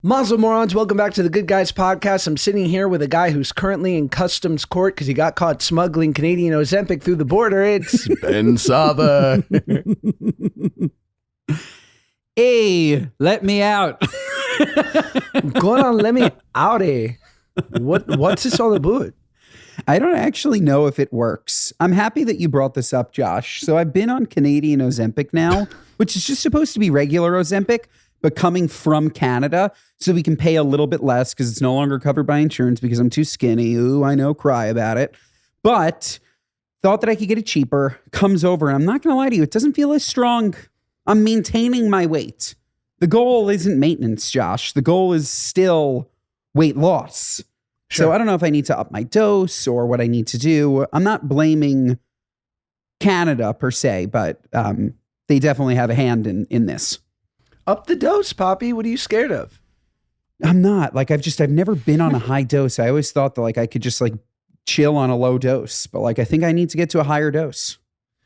Mazel morons, welcome back to the Good Guys podcast. I'm sitting here with a guy who's currently in customs court because he got caught smuggling Canadian Ozempic through the border. It's Ben Saba. Hey, let me out. Going on, let me out. What's this all about? I don't actually know if it works. I'm happy that you brought this up, Josh. So I've been on Canadian Ozempic now, which is just supposed to be regular Ozempic, but coming from Canada, so we can pay a little bit less because it's no longer covered by insurance because I'm too skinny. Ooh, I know, cry about it. But thought that I could get it cheaper. Comes over, and I'm not going to lie to you, it doesn't feel as strong. I'm maintaining my weight. The goal isn't maintenance, Josh. The goal is still weight loss. Sure. So I don't know if I need to up my dose or what I need to do. I'm not blaming Canada per se, but they definitely have a hand in this. Up the dose, Poppy. What are you scared of? I'm not. I've never been on a high dose. I always thought that I could just chill on a low dose, but I think I need to get to a higher dose.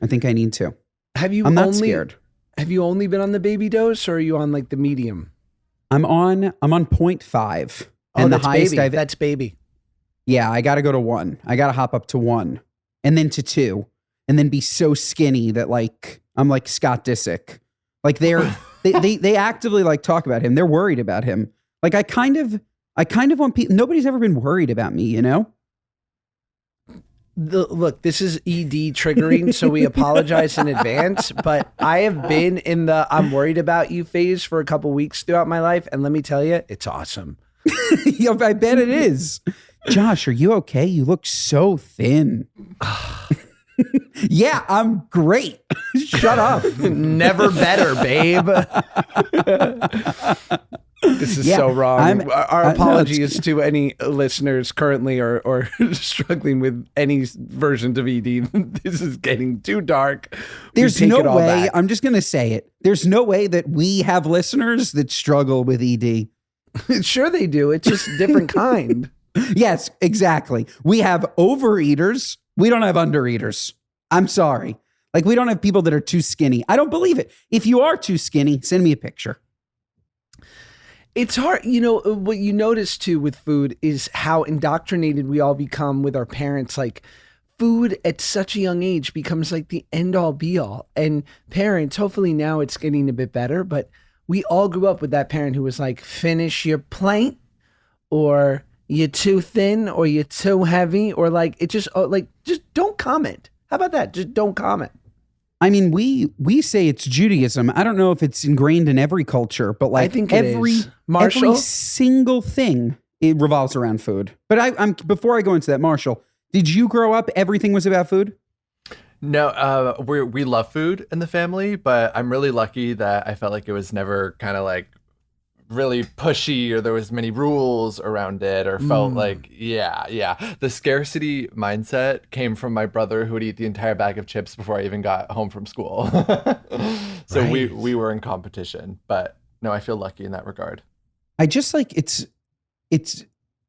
I think I need to. I'm not scared. Have you only been on the baby dose, or are you on the medium? I'm on 0.5. And the highest baby. That's baby. Yeah, I got to go to 1. I got to hop up to 1 and then to 2 and then be so skinny that I'm like Scott Disick. They actively talk about him. They're worried about him. I kind of want people. Nobody's ever been worried about me, you know? Look, this is ED triggering, so we apologize in advance, but I have been in the I'm worried about you phase for a couple weeks throughout my life, and let me tell you, it's awesome. I bet it is. Josh, are you okay? You look so thin. Yeah, I'm great. Shut up. Never better, babe. This is so wrong. Our apologies to any listeners currently or struggling with any versions of ED. This is getting too dark. There's no way, I'm just going to say it. There's no way that we have listeners that struggle with ED. Sure they do. It's just a different kind. Yes, exactly. We have overeaters. We don't have undereaters. I'm sorry. We don't have people that are too skinny. I don't believe it. If you are too skinny, send me a picture. It's hard. What you notice too with food is how indoctrinated we all become with our parents. Food at such a young age becomes the end all be all. And parents, hopefully now it's getting a bit better, but we all grew up with that parent who was finish your plate, or you're too thin, or you're too heavy, or just don't comment. How about that? Just don't comment. I mean, we say it's Judaism. I don't know if it's ingrained in every culture, but I think every single thing, it revolves around food. But I'm before I go into that, Marshall, did you grow up, everything was about food? No, we love food in the family, but I'm really lucky that I felt like it was never kind of really pushy, or there was many rules around it, or felt the scarcity mindset came from my brother, who would eat the entire bag of chips before I even got home from school. So right. we were in competition, but no, I feel lucky in that regard. I just it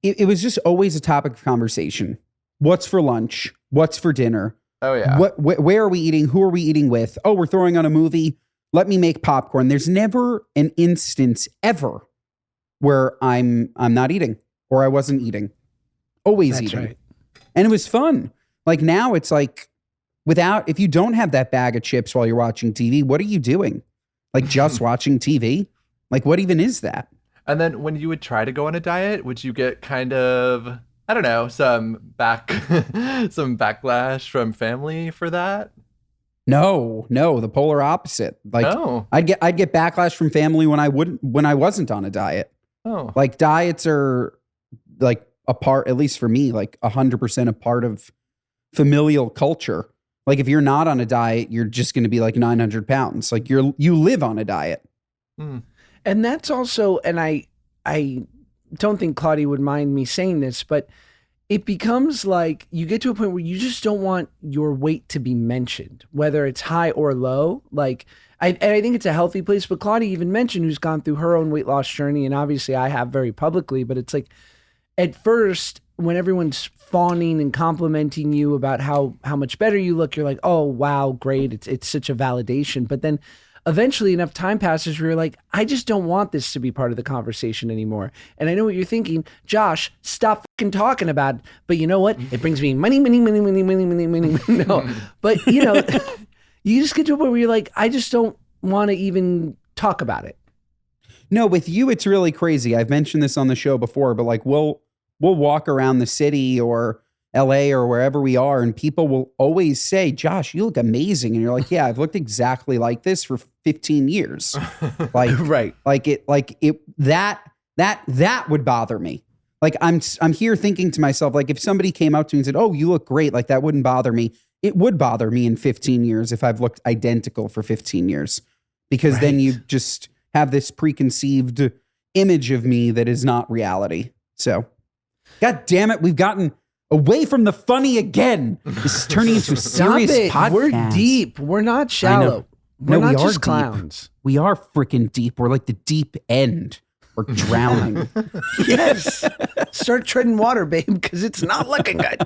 was just always a topic of conversation. What's for lunch? What's for dinner? Oh yeah. Where are we eating? Who are we eating with? Oh, we're throwing on a movie. Let me make popcorn. There's never an instance ever where I'm not eating, or I wasn't eating. Always That's eating. Right. And it was fun. Now it's if you don't have that bag of chips while you're watching TV, what are you doing? Just watching TV? What even is that? And then when you would try to go on a diet, would you get kind of, I don't know, some backlash from family for that? No, the polar opposite. I'd get backlash from family when I wasn't on a diet. Oh. Diets are a part, at least for me, 100% a part of familial culture. If you're not on a diet, you're just going to be 900 pounds. You live on a diet. Mm. And that's also, and I don't think Claudia would mind me saying this, but it becomes you get to a point where you just don't want your weight to be mentioned, whether it's high or low. I think it's a healthy place, but Claudia even mentioned who's gone through her own weight loss journey. And obviously I have very publicly, but it's at first when everyone's fawning and complimenting you about how much better you look, you're oh, wow, great. It's such a validation. But then eventually enough time passes where you're like, I just don't want this to be part of the conversation anymore. And I know what you're thinking, Josh, stop fucking talking about it. But you know what? It brings me money. No, but you know, you just get to a point where you're like, I just don't want to even talk about it. No, with you, it's really crazy. I've mentioned this on the show before, but like we'll walk around the city or LA or wherever we are, and people will always say, Josh, you look amazing. And you're like, yeah, I've looked exactly like this for 15 years. Like, Right. That would bother me. Like I'm here thinking to myself, like if somebody came up to me and said, oh, you look great, like that wouldn't bother me. It would bother me in 15 years if I've looked identical for 15 years, because then you just have this preconceived image of me that is not reality. So, God damn it, we've gotten away from the funny again. This is turning into a serious podcast. We're deep. We're not shallow. We're not just clowns. We are freaking deep. We're like the deep end. We're drowning. Yes. Start treading water, babe, because it's not looking good.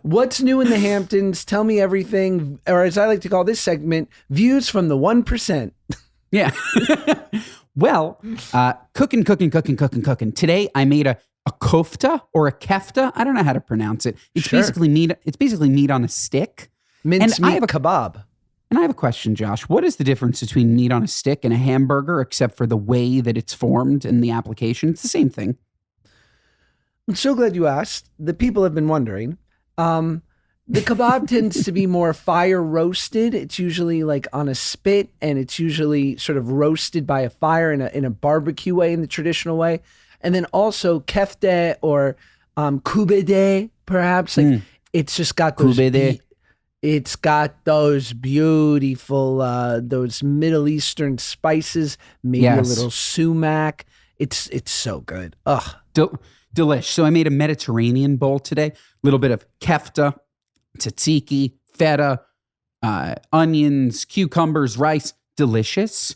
What's new in the Hamptons? Tell me everything, or as I like to call this segment, views from the 1%. Yeah. Well, cooking. Today I made a kofta or a kefta. I don't know how to pronounce it. It's basically meat. It's basically meat on a stick. Mince meat kebab. And I have a question, Josh. What is the difference between meat on a stick and a hamburger, except for the way that it's formed in the application? It's the same thing. I'm so glad you asked. The people have been wondering. The kebab tends to be more fire roasted. It's usually like on a spit, and it's usually sort of roasted by a fire in a barbecue way, in the traditional way. And then also kefte or kubede, perhaps. Like it's just got those. It's got those beautiful, those Middle Eastern spices, maybe a little sumac. It's so good. Ugh. Delish. So I made a Mediterranean bowl today. A little bit of kefta, tzatziki, feta, onions, cucumbers, rice. Delicious.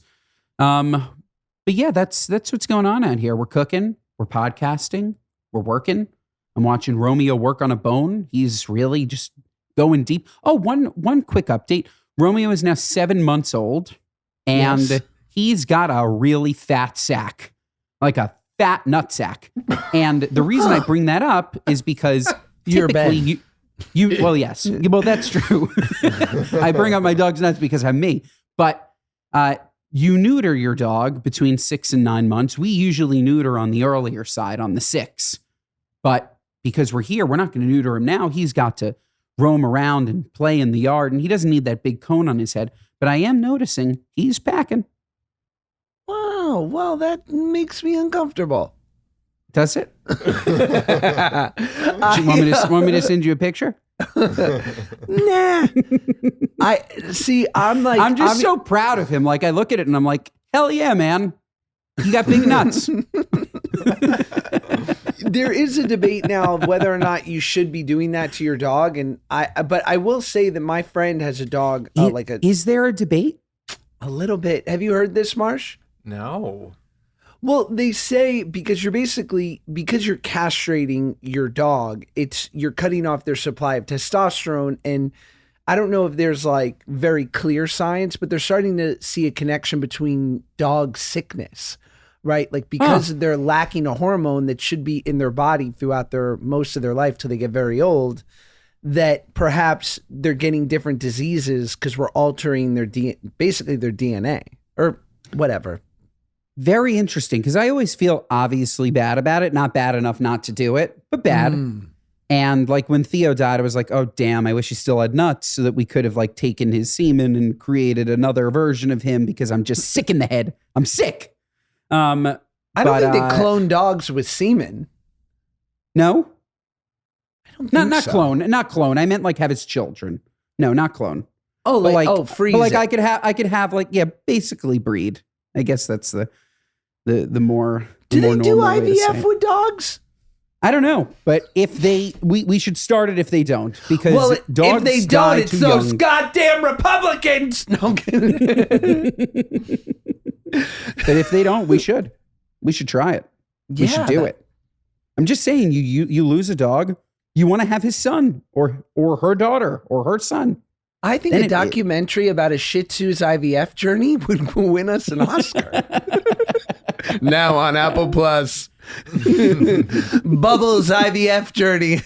But yeah, that's what's going on out here. We're cooking. We're podcasting. We're working. I'm watching Romeo work on a bone. He's really just going deep. Oh, one quick update. Romeo is now 7 months old, and he's got a really fat sack, like a fat nut sack. And the reason I bring that up is because typically well, yes, well, that's true. I bring up my dog's nuts because I'm me, but you neuter your dog between 6 and 9 months. We usually neuter on the earlier side, on the 6, but because we're here, we're not going to neuter him now. He's got to roam around and play in the yard, and he doesn't need that big cone on his head. But I am noticing he's packing. Wow, well, that makes me uncomfortable. Does it? Want me to send you a picture? Nah. I'm just so proud of him. Like I look at it and I'm like, hell yeah, man. You got big nuts. There is a debate now of whether or not you should be doing that to your dog, but I will say that my friend has a dog. Is there a debate? A little bit. Have you heard this, Marsh? No. Well, they say because you're castrating your dog, you're cutting off their supply of testosterone, and I don't know if there's like very clear science, but they're starting to see a connection between dog sickness. Right? Like because they're lacking a hormone that should be in their body throughout most of their life till they get very old, that perhaps they're getting different diseases because we're altering basically their DNA or whatever. Very interesting, because I always feel obviously bad about it. Not bad enough not to do it, but bad. And like when Theo died, I was like, oh, damn, I wish he still had nuts so that we could have like taken his semen and created another version of him, because I'm just sick in the head. I'm sick. I don't think they clone dogs with semen. No? I don't think not so. Not clone. I meant like have his children. No, not clone. Oh, freeze. But like it. I could have like, yeah, basically breed. I guess that's the more. Do they do normal way to say IVF it. with dogs? I don't know, but if we should start it if they don't, because dogs if they die don't, it's too those young. goddamn Republicans. No, I'm kidding. But if they don't, we should try it. We should do it. I'm just saying, you lose a dog, you want to have his son or her daughter or her son. I think Then a documentary about a Shih Tzu's IVF journey would win us an Oscar. Now on Apple Plus. Bubbles IVF journey.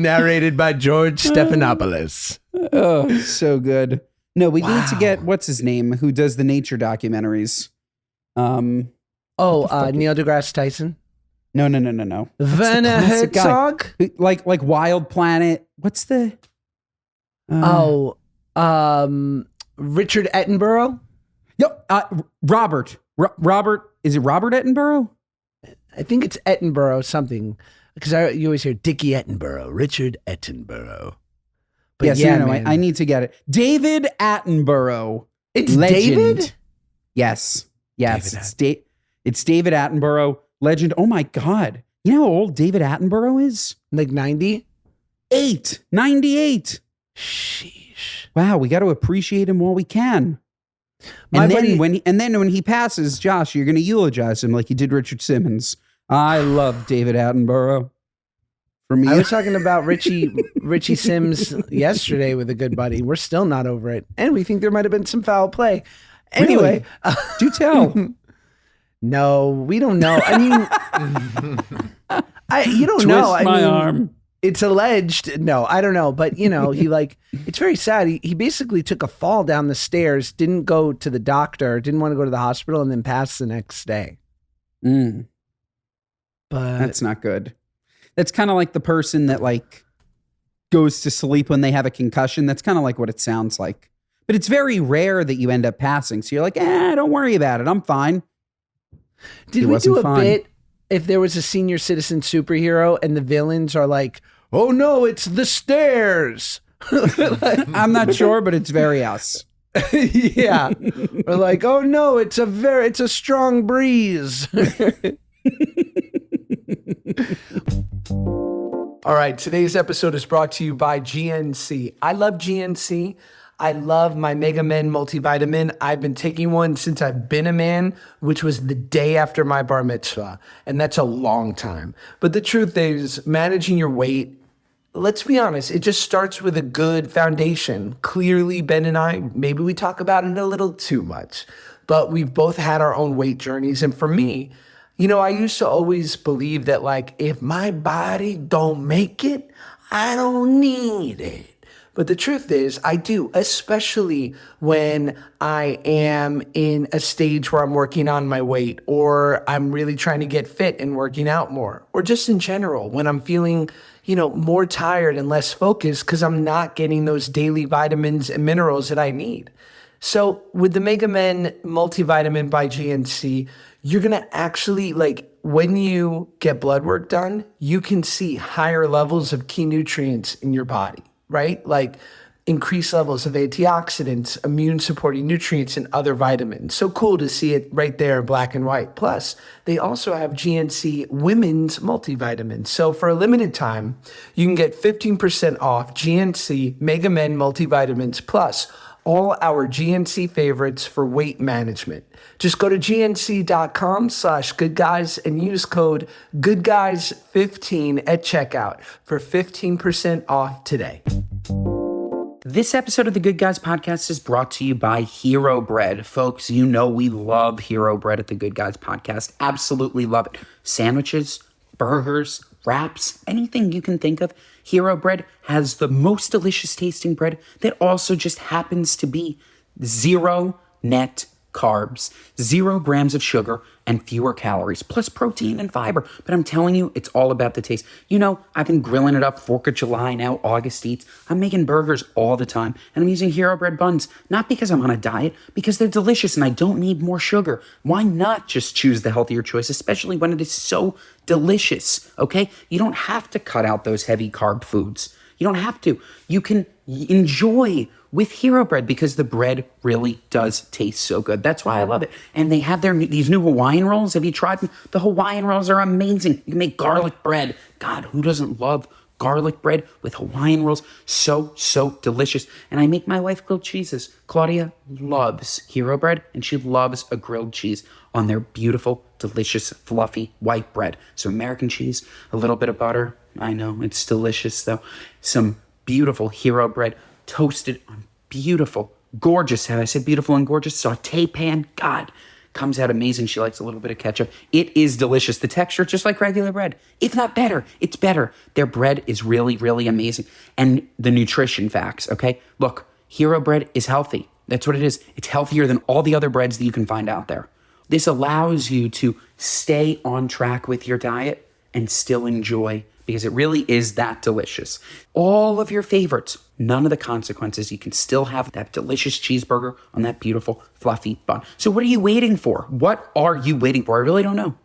Narrated by George Stephanopoulos. Oh, so good. No, we need to get, what's his name, who does the nature documentaries. Neil deGrasse Tyson. No. Werner Herzog. Like Wild Planet. What's the? Richard Attenborough. Robert. Robert. Is it Robert Attenborough? I think it's Attenborough something, because you always hear Dickie Attenborough, Richard Attenborough. But yes, yeah, man. I need to get it. David Attenborough. It's legend. David? Yes. David It's David Attenborough, legend. Oh my God. You know how old David Attenborough is? Like 90? 98. Sheesh. Wow, we got to appreciate him while we can. And then when he passes, Josh, you're going to eulogize him like you did Richard Simmons. I love David Attenborough. For me, I was talking about Richie Sims yesterday with a good buddy. We're still not over it, and we think there might have been some foul play. Anyway, really? Do tell. No, we don't know. I mean, you don't know. Twist my arm. It's alleged. No, I don't know. But, it's very sad. He basically took a fall down the stairs, didn't go to the doctor, didn't want to go to the hospital, and then passed the next day. But that's not good. That's kind of like the person that goes to sleep when they have a concussion. That's kind of like what it sounds like. But it's very rare that you end up passing. So you're like, don't worry about it. I'm fine. Did we do a bit if there was a senior citizen superhero and the villains are like, oh no, it's the stairs? I'm not sure, but it's very us. Yeah. Or like, oh no, it's a strong breeze. All right, today's episode is brought to you by GNC. I love GNC. I love my Mega Men multivitamin. I've been taking one since I've been a man, which was the day after my bar mitzvah. And that's a long time. But the truth is, managing your weight, let's be honest, it just starts with a good foundation. Clearly, Ben and I, maybe we talk about it a little too much, but we've both had our own weight journeys. And for me, I used to always believe that if my body don't make it, I don't need it. But the truth is, I do, especially when I am in a stage where I'm working on my weight, or I'm really trying to get fit and working out more, or just in general, when I'm feeling, more tired and less focused because I'm not getting those daily vitamins and minerals that I need. So with the Mega Men multivitamin by GNC, you're going to actually, when you get blood work done, you can see higher levels of key nutrients in your body. Right? Like increased levels of antioxidants, immune supporting nutrients, and other vitamins. So cool to see it right there in black and white. Plus, they also have GNC Women's Multivitamins. So for a limited time, you can get 15% off GNC Mega Men Multivitamins plus all our GNC favorites for weight management. Just go to gnc.com/goodguys and use code goodguys15 at checkout for 15% off today. This episode of the Good Guys Podcast is brought to you by Hero Bread. Folks, we love Hero Bread at the Good Guys Podcast. Absolutely love it. Sandwiches, burgers, wraps, anything you can think of. Hero Bread has the most delicious tasting bread that also just happens to be 0 net carbs, 0 grams of sugar, and fewer calories, plus protein and fiber. But I'm telling you, it's all about the taste. I've been grilling it up 4th of July, now August Eats. I'm making burgers all the time, and I'm using Hero Bread buns, not because I'm on a diet, because they're delicious and I don't need more sugar. Why not just choose the healthier choice, especially when it is so delicious, okay? You don't have to cut out those heavy carb foods. You don't have to. You can enjoy with Hero Bread because the bread really does taste so good. That's why I love it. And they have these new Hawaiian rolls. Have you tried them? The Hawaiian rolls are amazing. You can make garlic bread. God, who doesn't love garlic bread with Hawaiian rolls? So, so delicious. And I make my wife grilled cheeses. Claudia loves Hero Bread, and she loves a grilled cheese on their beautiful, delicious, fluffy white bread. So American cheese, a little bit of butter, I know. It's delicious, though. Some beautiful hero bread toasted on beautiful, gorgeous, have I said beautiful and gorgeous? Saute pan. God, comes out amazing. She likes a little bit of ketchup. It is delicious. The texture, just like regular bread. If not better, it's better. Their bread is really, really amazing. And the nutrition facts, okay? Look, hero bread is healthy. That's what it is. It's healthier than all the other breads that you can find out there. This allows you to stay on track with your diet and still enjoy, because it really is that delicious. All of your favorites, none of the consequences. You can still have that delicious cheeseburger on that beautiful fluffy bun. So what are you waiting for? What are you waiting for? I really don't know.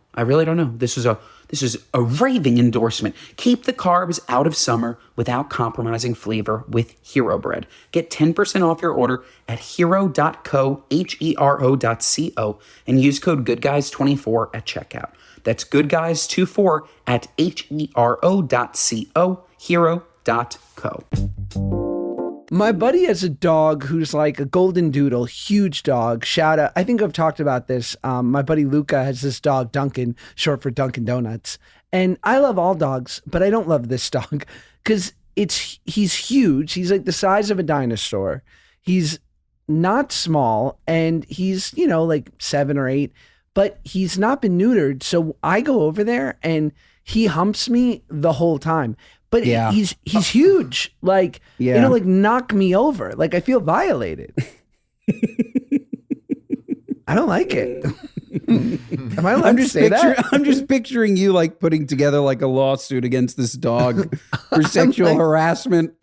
This is a raving endorsement. Keep the carbs out of summer without compromising flavor with Hero Bread. Get 10% off your order at hero.co, hero.co, and use code GoodGuys24 at checkout. That's GoodGuys24 at hero.co, hero.co. My buddy has a dog who's like a golden doodle, huge dog. Shout out. I think I've talked about this. My buddy Luca has this dog, Duncan, short for Dunkin' Donuts. And I love all dogs, but I don't love this dog because he's huge. He's like the size of a dinosaur. He's not small, and he's, like 7 or 8, but he's not been neutered. So I go over there and he humps me the whole time. But he's huge. Like, it'll like knock me over. Like, I feel violated. I don't like it. Am I allowed to say that? I'm just picturing you like putting together like a lawsuit against this dog for sexual harassment.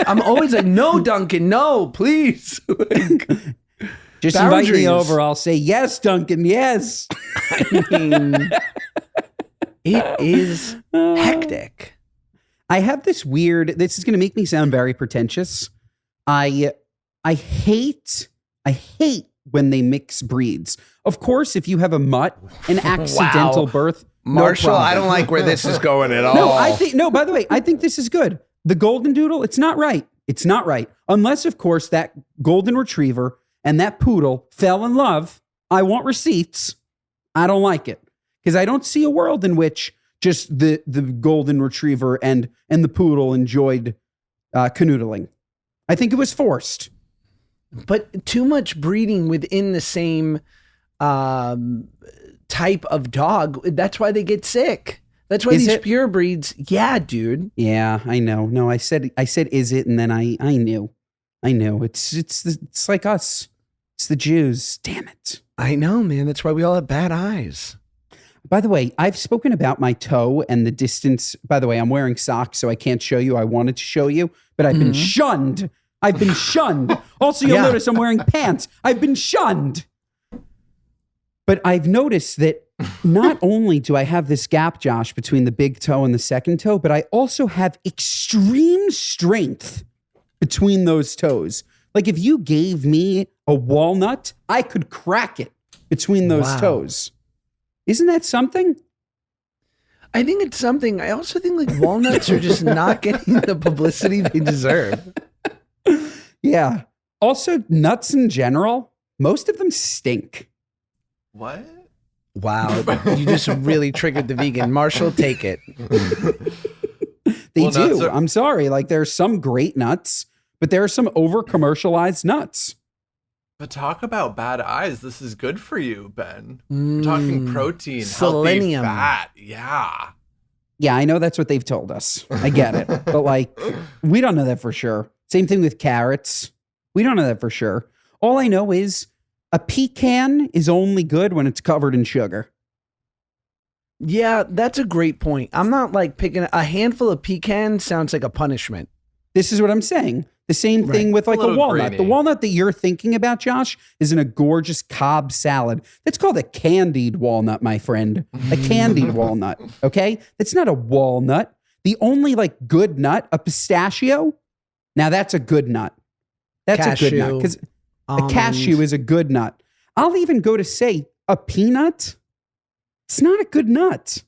I'm always like, no, Duncan, no, please. Just invite me over. I'll say, yes, Duncan, yes. I mean, it is hectic. I have this weird, this is going to make me sound very pretentious. I hate when they mix breeds. Of course, if you have a mutt, an accidental birth. Marshall, no I don't like where this is going at all. By the way, I think this is good. The golden doodle, it's not right. It's not right. Unless, of course, that golden retriever and that poodle fell in love. I want receipts. I don't like it. Because I don't see a world in which just the golden retriever and the poodle enjoyed canoodling. I think it was forced. But too much breeding within the same type of dog. That's why they get sick. That's why these pure breeds. Yeah, dude. Yeah, I know. No, I said, is it? And then I knew. It's like us. It's the Jews. Damn it. I know, man. That's why we all have bad eyes. By the way, I've spoken about my toe and the distance. By the way, I'm wearing socks, so I can't show you. I wanted to show you, but I've been shunned. I've been shunned. Also, you'll notice I'm wearing pants. I've been shunned. But I've noticed that not only do I have this gap, Josh, between the big toe and the second toe, but I also have extreme strength between those toes. Like if you gave me a walnut, I could crack it between those toes. Isn't that something? I think it's something. I also think like walnuts are just not getting the publicity they deserve. Yeah. Also, nuts in general, most of them stink. What? Wow. You just really triggered the vegan. Marshall, take it. They do. I'm sorry. Like there's some great nuts, but there are some over-commercialized nuts. But talk about bad eyes. This is good for you, Ben. We're talking protein, selenium, healthy fat. Yeah. Yeah, I know that's what they've told us. I get it. But like, we don't know that for sure. Same thing with carrots. We don't know that for sure. All I know is a pecan is only good when it's covered in sugar. Yeah, that's a great point. I'm not like picking a handful of pecans sounds like a punishment. This is what I'm saying. The same thing with like a walnut. Grainy. The walnut that you're thinking about, Josh, is in a gorgeous Cobb salad. That's called a candied walnut, my friend. A candied walnut, okay? That's not a walnut. The only like good nut, a pistachio. Now that's a good nut. That's cashew, a good nut because a cashew is a good nut. I'll even go to say a peanut. It's not a good nut.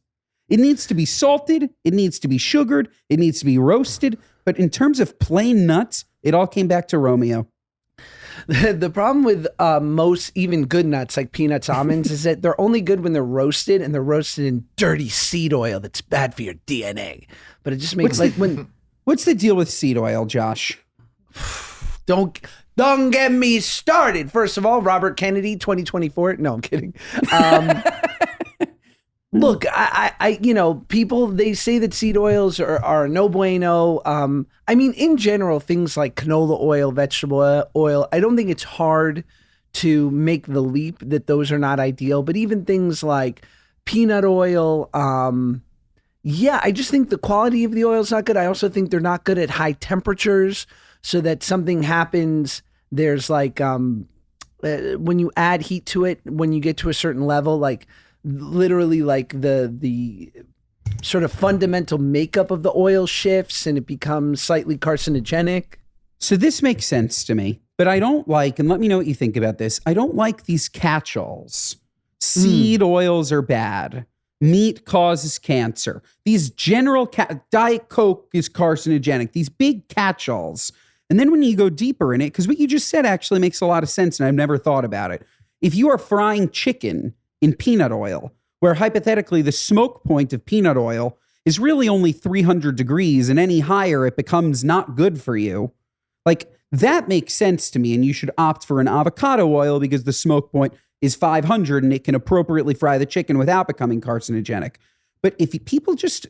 It needs to be salted. It needs to be sugared. It needs to be roasted. But in terms of plain nuts, it all came back to Romeo. The problem with most even good nuts like peanuts, almonds is that they're only good when they're roasted, and they're roasted in dirty seed oil that's bad for your DNA. But it just makes What's the deal with seed oil, Josh? Don't get me started. First of all, Robert Kennedy, 2024. No, I'm kidding. Look, I people, they say that seed oils are no bueno. I mean, in general, things like canola oil, vegetable oil, I don't think it's hard to make the leap that those are not ideal. But even things like peanut oil, I just think the quality of the oil is not good. I also think they're not good at high temperatures, so that something happens. There's like when you add heat to it, when you get to a certain level, like literally like the sort of fundamental makeup of the oil shifts and it becomes slightly carcinogenic. So this makes sense to me, but I don't like, and let me know what you think about this, I don't like these catch-alls. Seed oils are bad. Meat causes cancer. These general Diet Coke is carcinogenic. These big catch-alls. And then when you go deeper in it, because what you just said actually makes a lot of sense, and I've never thought about it. If you are frying chicken in peanut oil, where hypothetically the smoke point of peanut oil is really only 300 degrees, and any higher it becomes not good for you, like that makes sense to me, and you should opt for an avocado oil because the smoke point is 500 and it can appropriately fry the chicken without becoming carcinogenic. But if people just,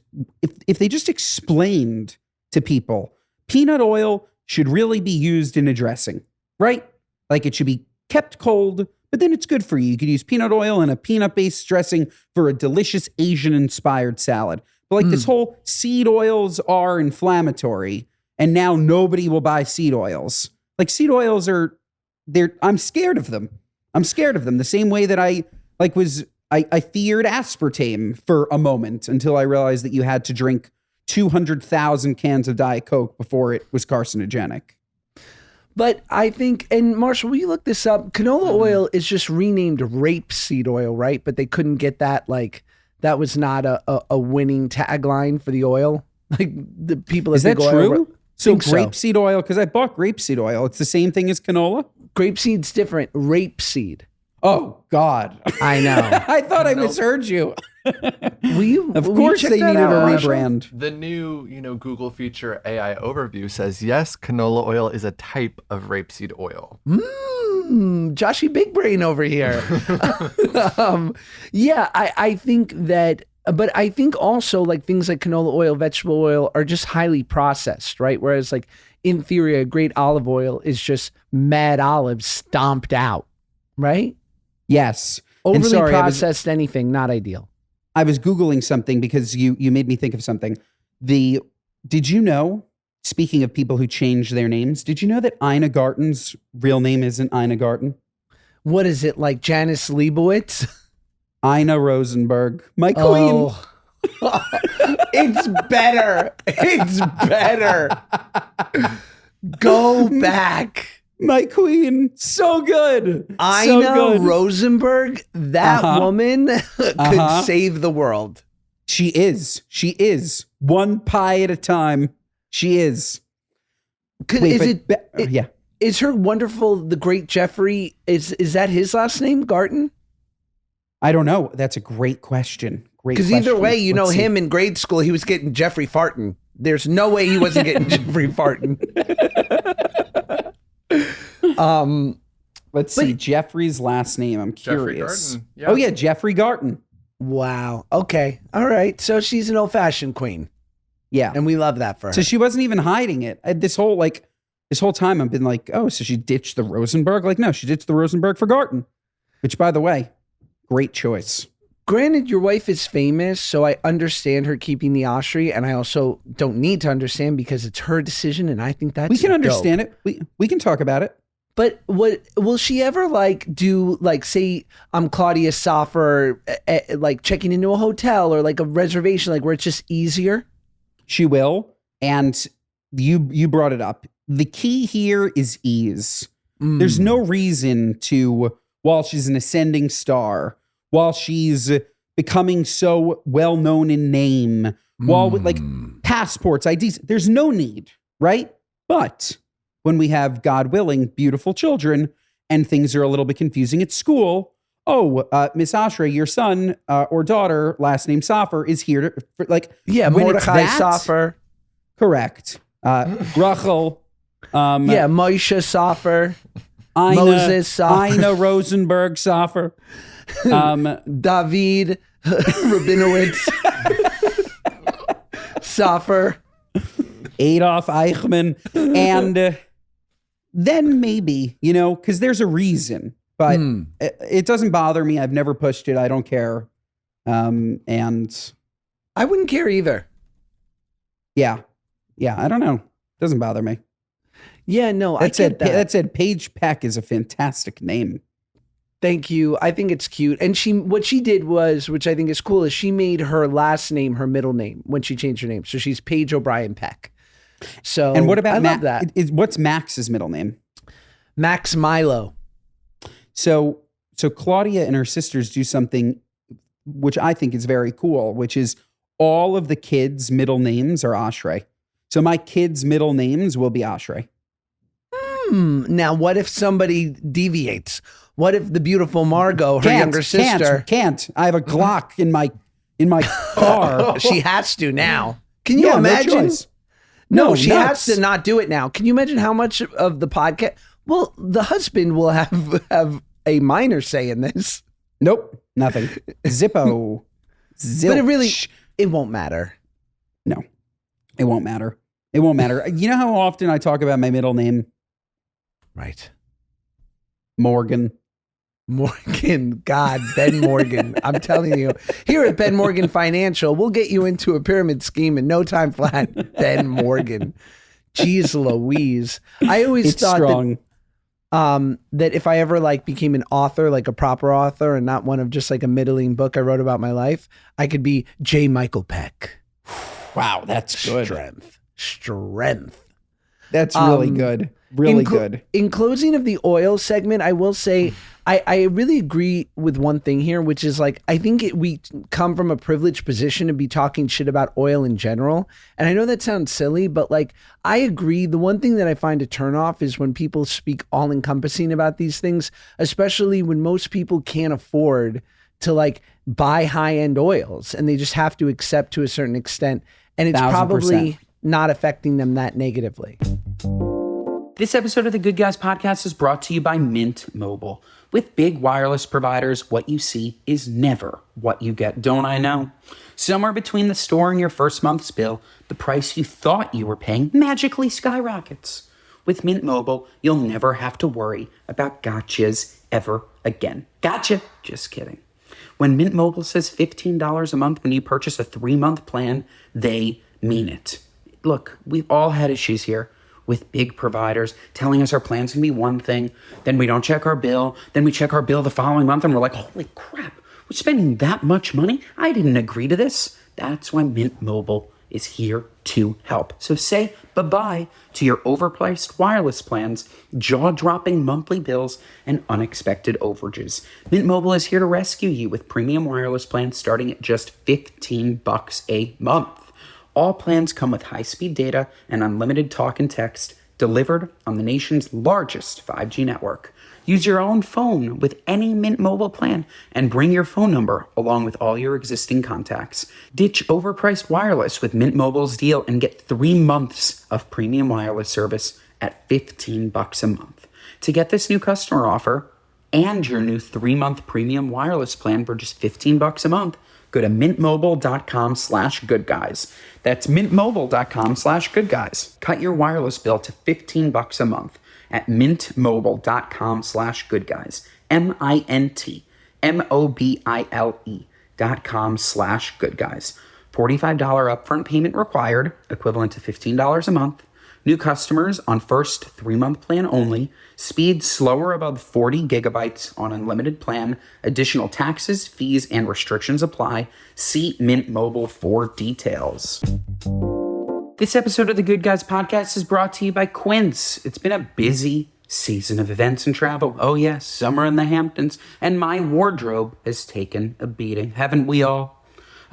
if they just explained to people, peanut oil should really be used in a dressing, right? Like it should be kept cold, but then it's good for you. You could use peanut oil and a peanut-based dressing for a delicious Asian-inspired salad. But like this whole seed oils are inflammatory, and now nobody will buy seed oils. Like seed oils I'm scared of them. I'm scared of them the same way that I feared aspartame for a moment until I realized that you had to drink 200,000 cans of Diet Coke before it was carcinogenic. But I think, and Marshall, will you look this up? Canola oil is just renamed rapeseed oil, right? But they couldn't get that, like, that was not a winning tagline for the oil. Like, the people Is that true? So so. grapeseed oil, because I bought grapeseed oil. It's the same thing as canola? Grapeseed's different. Rapeseed. Oh, God. I know. I thought I misheard you. Of course they needed a rebrand. The new, Google feature AI overview says, yes, canola oil is a type of rapeseed oil. Joshy Big Brain over here. I think that, but I think also like things like canola oil, vegetable oil are just highly processed, right? Whereas like in theory, a great olive oil is just mad olives stomped out, right? Yes. Overly processed anything, not ideal. I was Googling something because you made me think of something. Did you know, speaking of people who change their names, did you know that Ina Garten's real name isn't Ina Garten? What is it, like Janice Leibowitz? Ina Rosenberg, my queen. It's better. It's better. Go back. My queen, so good. Ina Rosenberg, that woman could save the world. She is. One pie at a time. She is. Is her wonderful, the great Jeffrey, is that his last name, Garten? I don't know. That's a great question. Because either way, him in grade school, he was getting Jeffrey Farton. There's no way he wasn't getting Jeffrey Farton. Let's see Jeffrey's last name. I'm curious. Jeffrey Garten, yeah. Oh yeah, Jeffrey Garten. Wow. Okay. All right. So she's an old-fashioned queen. Yeah, and we love that for her. So she wasn't even hiding it. This whole time I've been like, oh, so she ditched the Rosenberg? Like, no, she ditched the Rosenberg for Garten. Which, by the way, great choice. Granted, your wife is famous, so I understand her keeping the Oshry, and I also don't need to understand because it's her decision, and I think that's we can understand it. We can talk about it. But what will she ever do? Like, say I'm Claudia Soffer, like checking into a hotel or like a reservation, like where it's just easier. She will, and you brought it up. The key here is ease. There's no reason to, while she's an ascending star, while she's becoming so well known in name, while with like passports, IDs, there's no need, right? But when we have, God willing, beautiful children and things are a little bit confusing at school. Oh, Miss Ashra, your son or daughter, last name Safer, is here to, Yeah, when Mordechai it's that- Safer. Correct. Rachel. Yeah, Moshe Safer. Ina, Moses Safer. Ina Rosenberg Safer. David Rabinowitz. Safer. Adolf Eichmann. And then maybe, because there's a reason. But it doesn't bother me. I've never pushed it. I don't care. And I wouldn't care either. yeah, I don't know. Doesn't bother me. Yeah, no, I That said, get that. that said, Paige Peck is a fantastic name. Thank you. I think it's cute. And what she did was, which I think is cool, is she made her last name her middle name when she changed her name. So she's Paige O'Brien Peck. So And what about I love that. What's Max's middle name? Max Milo. So Claudia and her sisters do something which I think is very cool, which is all of the kids' middle names are Ashrei. So my kids' middle names will be Ashrei. Now, what if somebody deviates? What if the beautiful Margot, her younger sister, Can't. I have a Glock in my car. she has to now. Can you Yeah, no imagine? choice. No, No, she nuts. has to not do it now. Can you imagine how much of the podcast? Well, the husband will have a minor say in this, Nope, nothing. Zippo. Zilch. but it won't matter. No, it won't matter. It won't matter. You know how often I talk about my middle name? Right. Morgan. Morgan, God, Ben Morgan. I'm telling you, here at Ben Morgan Financial, we'll get you into a pyramid scheme in no time flat. Ben Morgan. Jeez Louise. I always It's thought strong. that if I ever became an author, like a proper author and not one of just like a middling book I wrote about my life, I could be J. Michael Peck. Wow, that's good. Strength. That's really good. Really good. In closing of the oil segment, I will say I really agree with one thing here, which is I think we come from a privileged position to be talking shit about oil in general. And I know that sounds silly, but I agree. The one thing that I find a turnoff is when people speak all encompassing about these things, especially when most people can't afford to buy high end oils and they just have to accept to a certain extent. And it's 1000%. probably not affecting them that negatively. This episode of the Good Guys podcast is brought to you by Mint Mobile. With big wireless providers, what you see is never what you get, don't I know? Somewhere between the store and your first month's bill, the price you thought you were paying magically skyrockets. With Mint Mobile, you'll never have to worry about gotchas ever again. Gotcha! Just kidding. When Mint Mobile says $15 a month when you purchase a 3-month plan, they mean it. Look, we've all had issues here with big providers telling us our plan's gonna be one thing, then we don't check our bill, then we check our bill the following month and we're like, holy crap, we're spending that much money? I didn't agree to this. That's why Mint Mobile is here to help. So say bye-bye to your overpriced wireless plans, jaw-dropping monthly bills, and unexpected overages. Mint Mobile is here to rescue you with premium wireless plans starting at just $15 a month. All plans come with high-speed data and unlimited talk and text delivered on the nation's largest 5G network. Use your own phone with any Mint Mobile plan and bring your phone number along with all your existing contacts. Ditch overpriced wireless with Mint Mobile's deal and get 3 months of premium wireless service at $15 a month. To get this new customer offer and your new 3-month premium wireless plan for just $15 a month, go to mintmobile.com/goodguys. That's mintmobile.com/goodguys. Cut your wireless bill to $15 a month at mintmobile.com/goodguys. mintmobile.com/goodguys. $45 upfront payment required, equivalent to $15 a month. New customers on first 3-month plan only. Speed slower above 40 gigabytes on unlimited plan. Additional taxes, fees, and restrictions apply. See Mint Mobile for details. This episode of the Good Guys podcast is brought to you by Quince. It's been a busy season of events and travel. Oh yes, summer in the Hamptons. And my wardrobe has taken a beating, haven't we all?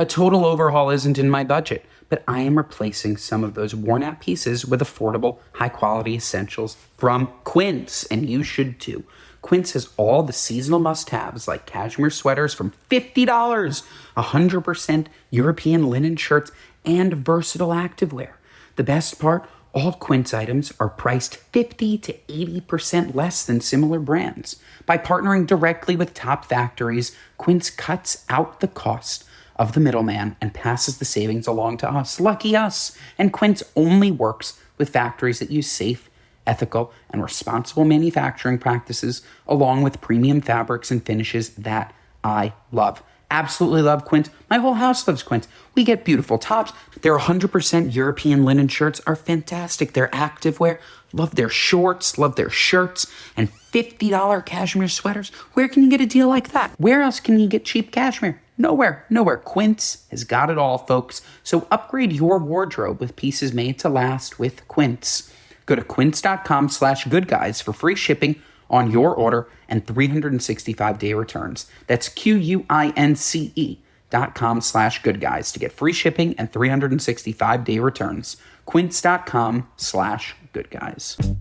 A total overhaul isn't in my budget, but I am replacing some of those worn out pieces with affordable, high quality essentials from Quince, and you should too. Quince has all the seasonal must-haves like cashmere sweaters from $50, 100% European linen shirts, and versatile activewear. The best part, all Quince items are priced 50 to 80% less than similar brands. By partnering directly with top factories, Quince cuts out the cost of the middleman and passes the savings along to us. Lucky us. And Quince only works with factories that use safe, ethical, and responsible manufacturing practices, along with premium fabrics and finishes that I love. Absolutely love Quint. My whole house loves Quint. We get beautiful tops. Their 100% European linen shirts are fantastic. Their activewear, love their shorts, love their shirts, and $50 cashmere sweaters. Where can you get a deal like that? Where else can you get cheap cashmere? Nowhere. Quince has got it all, folks. So upgrade your wardrobe with pieces made to last with Quince. Go to quince.com/goodguys for free shipping on your order and 365-day returns. That's QUINCE.com/goodguys to get free shipping and 365-day returns. Quince.com/goodguys.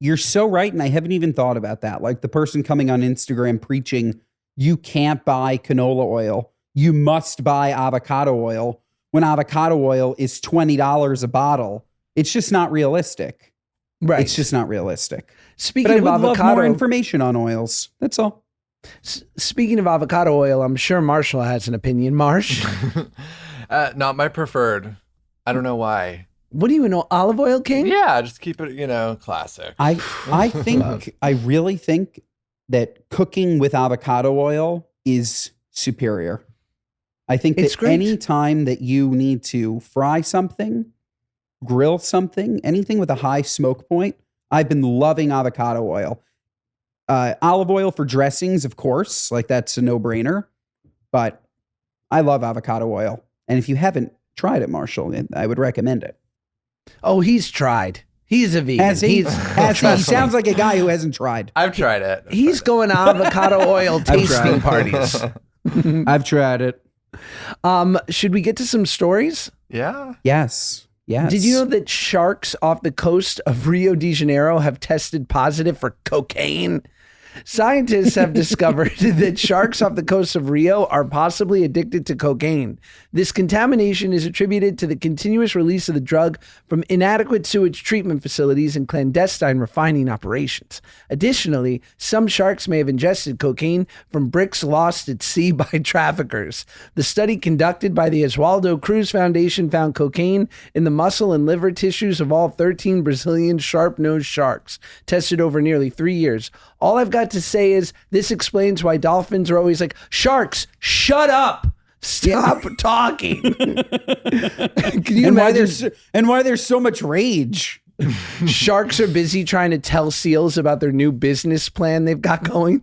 You're so right, and I haven't even thought about that. Like the person coming on Instagram preaching, you can't buy canola oil. You must buy avocado oil when avocado oil is $20 a bottle. It's just not realistic. Right. It's just not realistic. Speaking of love avocado, more information on oils. That's all. Speaking of avocado oil, I'm sure Marshall has an opinion. Marsh, Not my preferred. I don't know why. what do you know? Olive oil king? Yeah, just keep it, classic. I really think that cooking with avocado oil is superior. I think It's that great. any time that you need to fry something, grill something, anything with a high smoke point, I've been loving avocado oil. Olive oil for dressings, of course, like that's a no-brainer. But I love avocado oil. And if you haven't tried it, Marshall, I would recommend it. Oh, he's tried. He's a vegan. Has he? He Trust me. sounds like a guy who hasn't tried. I've tried it. He's going to avocado oil tasting tried. parties. I've tried it. Should we get to some stories? Yeah. Yes. Yes. Did you know that sharks off the coast of Rio de Janeiro have tested positive for cocaine? Scientists have discovered that sharks off the coast of Rio are possibly addicted to cocaine. This contamination is attributed to the continuous release of the drug from inadequate sewage treatment facilities and clandestine refining operations. Additionally, some sharks may have ingested cocaine from bricks lost at sea by traffickers. The study conducted by the Oswaldo Cruz Foundation found cocaine in the muscle and liver tissues of all 13 Brazilian sharp-nosed sharks, tested over nearly 3 years. All I've got to say is this explains why dolphins are always like, sharks, shut up. Stop talking. Can you imagine? why there's so much rage? Sharks are busy trying to tell seals about their new business plan they've got going.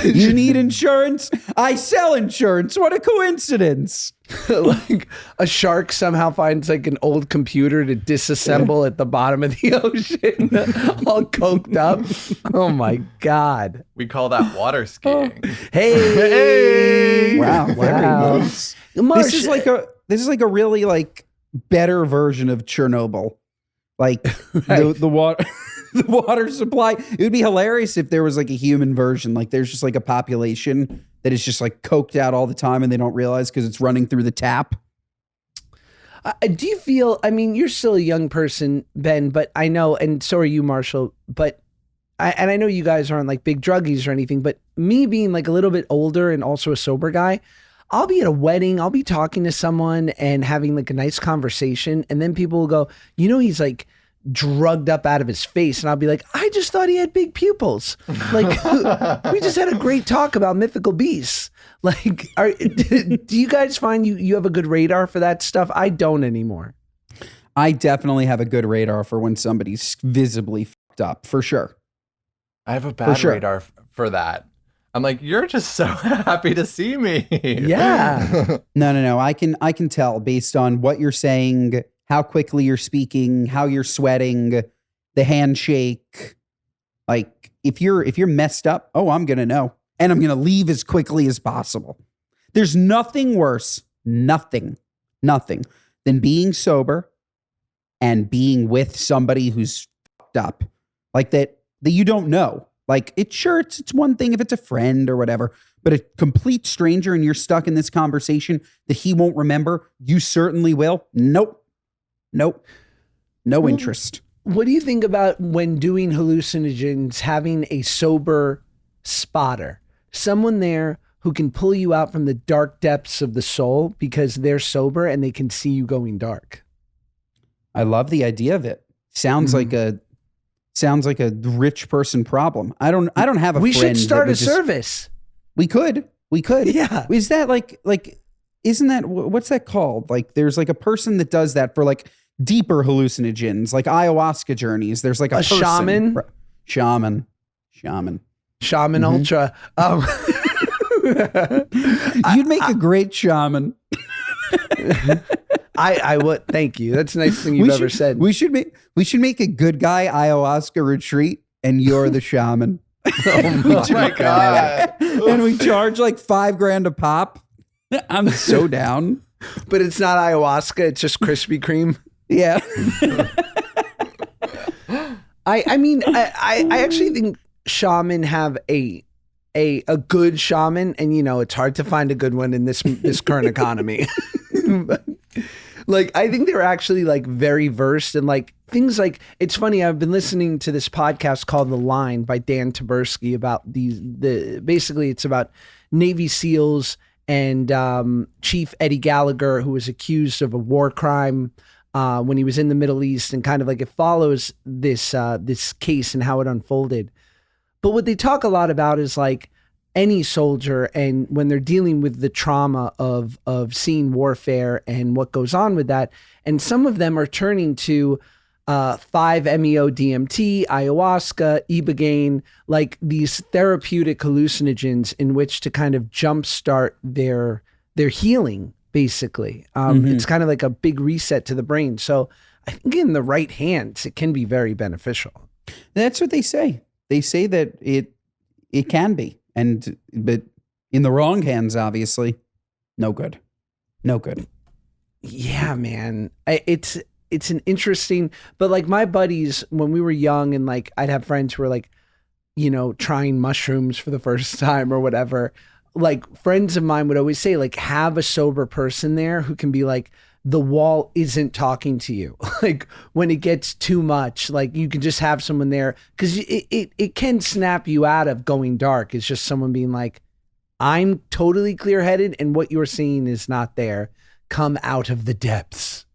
You need insurance? I sell insurance. What a coincidence. Like a shark somehow finds like an old computer to disassemble at the bottom of the ocean, all coked up. Oh my God. We call that water skiing. Hey. Wow. Very Wow. nice. Marsh, This is like a really like better version of Chernobyl. Like the water the water supply. It would be hilarious if there was like a human version. Like there's just like a population that is just like coked out all the time and they don't realize because it's running through the tap. do you feel, I mean, you're still a young person, Ben, but I know, and so are you, Marshall, but I know you guys aren't like big druggies or anything, but me being like a little bit older and also a sober guy, I'll be at a wedding, I'll be talking to someone and having like a nice conversation, and then people will go, he's like drugged up out of his face, and I'll be like, I just thought he had big pupils. Like, we just had a great talk about mythical beasts. Like, do you guys find you have a good radar for that stuff? I don't anymore. I definitely have a good radar for when somebody's visibly fucked up, for sure. I have a bad sure. radar for that. I'm like, you're just so happy to see me. Yeah. No. I can tell based on what you're saying, how quickly you're speaking, how you're sweating, the handshake. Like if you're messed up, oh, I'm going to know. And I'm going to leave as quickly as possible. There's nothing worse, nothing than being sober and being with somebody who's fucked up like that you don't know. Like it's one thing if it's a friend or whatever, but a complete stranger and you're stuck in this conversation that he won't remember, you certainly will. Nope. No interest. What do you think about when doing hallucinogens, having a sober spotter, someone there who can pull you out from the dark depths of the soul because they're sober and they can see you going dark? I love the idea of it. Sounds like a rich person problem. I don't have a We friend. should start a service. We could. Yeah. Is that like isn't that what's that called? Like there's like a person that does that for like deeper hallucinogens, like ayahuasca journeys. There's like a person. Shaman. Shaman Ultra. You'd make a great shaman. I would. Thank you. That's the nice thing you've ever said. We should make a good guy ayahuasca retreat, and you're the shaman. Oh my God. And we charge like $5,000 a pop. I'm so down. But it's not ayahuasca. It's just Krispy Kreme. Yeah. I mean, I actually think shaman have a good shaman, and it's hard to find a good one in this current economy. Like, I think they're actually like very versed in like things like, it's funny. I've been listening to this podcast called The Line by Dan Taberski about basically it's about Navy SEALs and Chief Eddie Gallagher, who was accused of a war crime when he was in the Middle East, and kind of like it follows this case and how it unfolded. But what they talk a lot about is like any soldier, and when they're dealing with the trauma of seeing warfare and what goes on with that, and some of them are turning to 5-MeO DMT, ayahuasca, ibogaine, like these therapeutic hallucinogens in which to kind of jumpstart their healing. Basically, it's kind of like a big reset to the brain. So I think in the right hands, it can be very beneficial. That's what they say. They say that it can be, but in the wrong hands, obviously, no good. Yeah, man. It's an interesting, but like my buddies, when we were young and like I'd have friends who were like, trying mushrooms for the first time or whatever, like friends of mine would always say like, have a sober person there who can be like, the wall isn't talking to you. Like when it gets too much, like you can just have someone there, because it can snap you out of going dark. It's just someone being like, I'm totally clear-headed and what you're seeing is not there. Come out of the depths.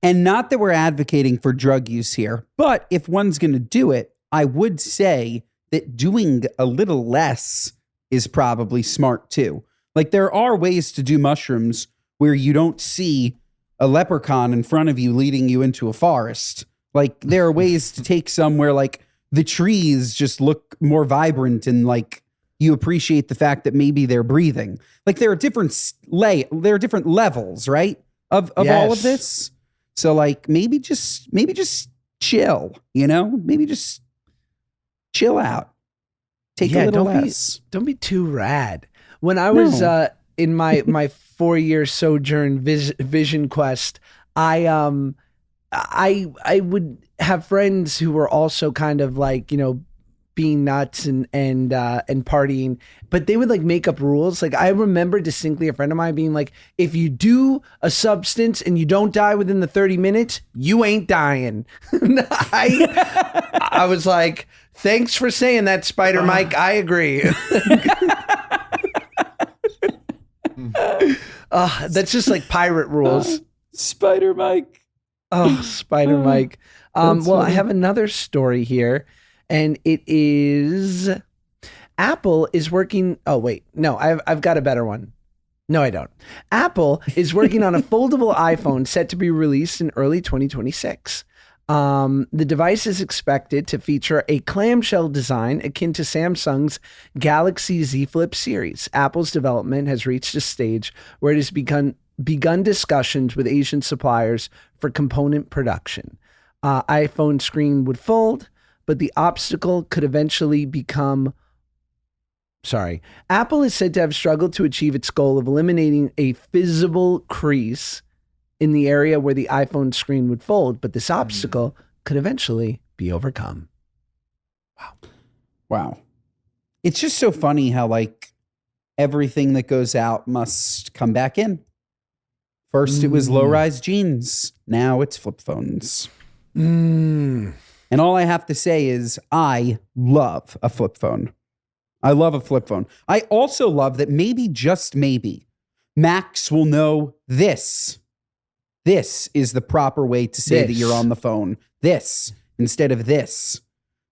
And not that we're advocating for drug use here, but if one's going to do it, I would say that doing a little less is probably smart too. Like there are ways to do mushrooms where you don't see a leprechaun in front of you leading you into a forest. Like there are ways to take some where like the trees just look more vibrant and like you appreciate the fact that maybe they're breathing. Like there are different levels, right? Of all of this. So like maybe just chill, maybe just chill out. Take a little less. Don't be too rad. When I was in my 4-year sojourn Vision Quest, I would have friends who were also kind of like, being nuts and partying, but they would like make up rules. Like I remember distinctly a friend of mine being like, if you do a substance and you don't die within the 30 minutes, you ain't dying. I was like, thanks for saying that, Spider Mike. I agree. That's just like pirate rules. Spider Mike. Oh, Spider Mike. Well, I have another story here, and it is Apple is working. Oh, wait. No, I've got a better one. No, I don't. Apple is working on a foldable iPhone set to be released in early 2026. The device is expected to feature a clamshell design akin to Samsung's Galaxy Z Flip series. Apple's development has reached a stage where it has begun discussions with Asian suppliers for component production. iPhone screen would fold, but the obstacle could eventually become. Sorry. Apple is said to have struggled to achieve its goal of eliminating a visible crease in the area where the iPhone screen would fold, but this obstacle could eventually be overcome. Wow. It's just so funny how like everything that goes out must come back in. First it was low-rise jeans. Now it's flip phones. And all I have to say is I love a flip phone. I love a flip phone. I also love that maybe, just maybe, Max will know this. This is the proper way to say that you're on the phone. This instead of this.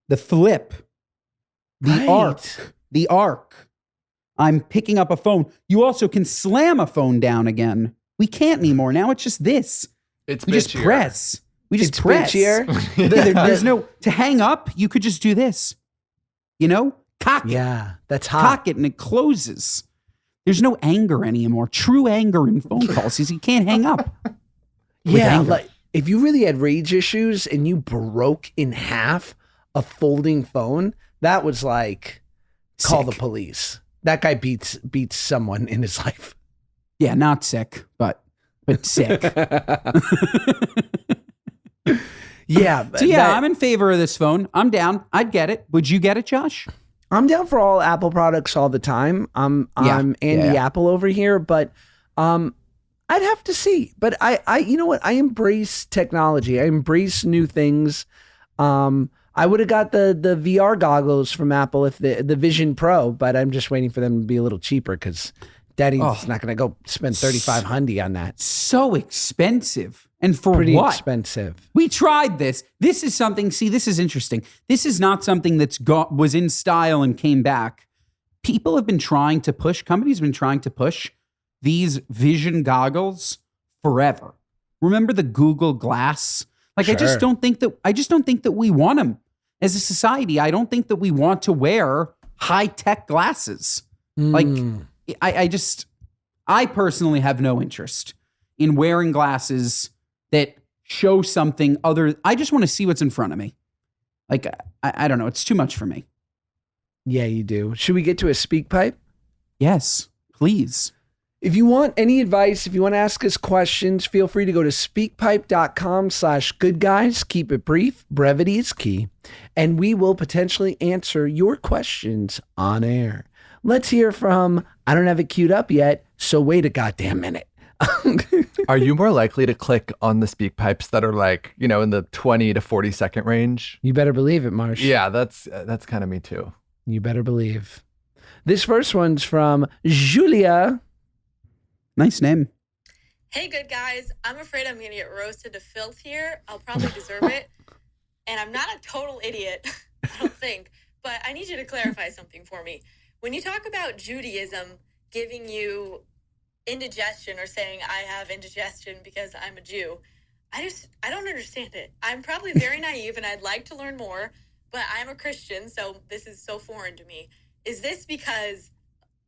The flip. The arc. I'm picking up a phone. You also can slam a phone down again. We can't anymore. Now it's just this. It's we just bitchier. press. We just It's press. bitchier. There's no, to hang up, you could just do this. You know? Cock it. Yeah, that's hot. Cock it and it closes. There's no anger anymore. True anger in phone calls is you can't hang up. Yeah, anger. like if you really had rage issues and you broke in half a folding phone, that was like call the Sick. police. That guy beats someone in his life. Yeah, not sick, but sick. Yeah. So yeah, I'm in favor of this phone. I'm down. I'd get it. Would you get it, Josh? I'm down for all Apple products all the time. I'm Andy Yeah. Apple over here, but I'd have to see. But I you know what? I embrace technology. I embrace new things. I would have got the VR goggles from Apple if the Vision Pro, but I'm just waiting for them to be a little cheaper because Daddy's not going to go spend $3,500 on that. So expensive. And for Pretty what? expensive. We tried this. This is something, see, this is interesting. This is not something was in style and came back. People have been trying to push, companies have been trying to push these vision goggles forever. Remember the Google Glass? Like, Sure. I just don't think that we want them as a society. I don't think that we want to wear high-tech glasses. Like, I personally have no interest in wearing glasses that show something other. I just want to see what's in front of me. Like, I don't know. It's too much for me. Yeah, you do. Should we get to a speak pipe? Yes, please. If you want any advice, if you want to ask us questions, feel free to go to speakpipe.com/goodguys. Keep it brief. Brevity is key. And we will potentially answer your questions on air. Let's hear from, I don't have it queued up yet, so wait a goddamn minute. Are you more likely to click on the speak pipes that are like, in the 20 to 40 second range? You better believe it, Marsh. Yeah, that's kind of me too. You better believe. This first one's from Julia. Nice name. Hey, good guys. I'm afraid I'm going to get roasted to filth here. I'll probably deserve it. And I'm not a total idiot, I don't think. But I need you to clarify something for me. When you talk about Judaism giving you indigestion or saying I have indigestion because I'm a Jew, I don't understand it. I'm probably very naive and I'd like to learn more, but I'm a Christian, so this is so foreign to me. Is this because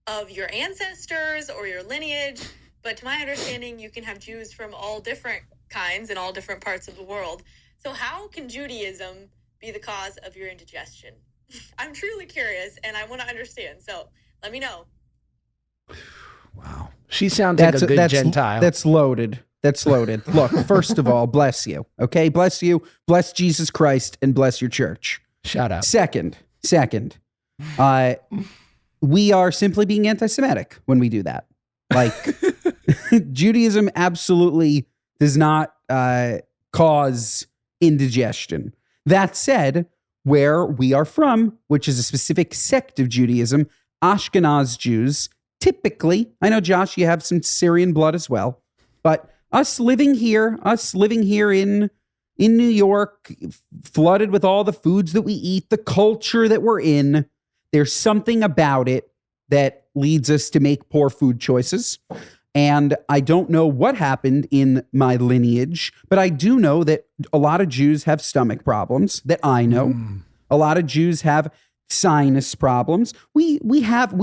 of your ancestors or your lineage? But to my understanding, you can have Jews from all different kinds in all different parts of the world. So how can Judaism be the cause of your indigestion? I'm truly curious and I want to understand. So let me know. Wow. She sounds like a good Gentile. That's loaded. That's loaded. Look, first of all, bless you. Okay? Bless you. Bless Jesus Christ and bless your church. Shout out. Second, we are simply being anti-Semitic when we do that. Like, Judaism absolutely does not cause indigestion. That said, where we are from, which is a specific sect of Judaism, Ashkenaz Jews, typically, I know, Josh, you have some Syrian blood as well, but us living here in New York, flooded with all the foods that we eat, the culture that we're in, there's something about it that leads us to make poor food choices. And I don't know what happened in my lineage, but I do know that a lot of Jews have stomach problems that I know. A lot of Jews have sinus problems. We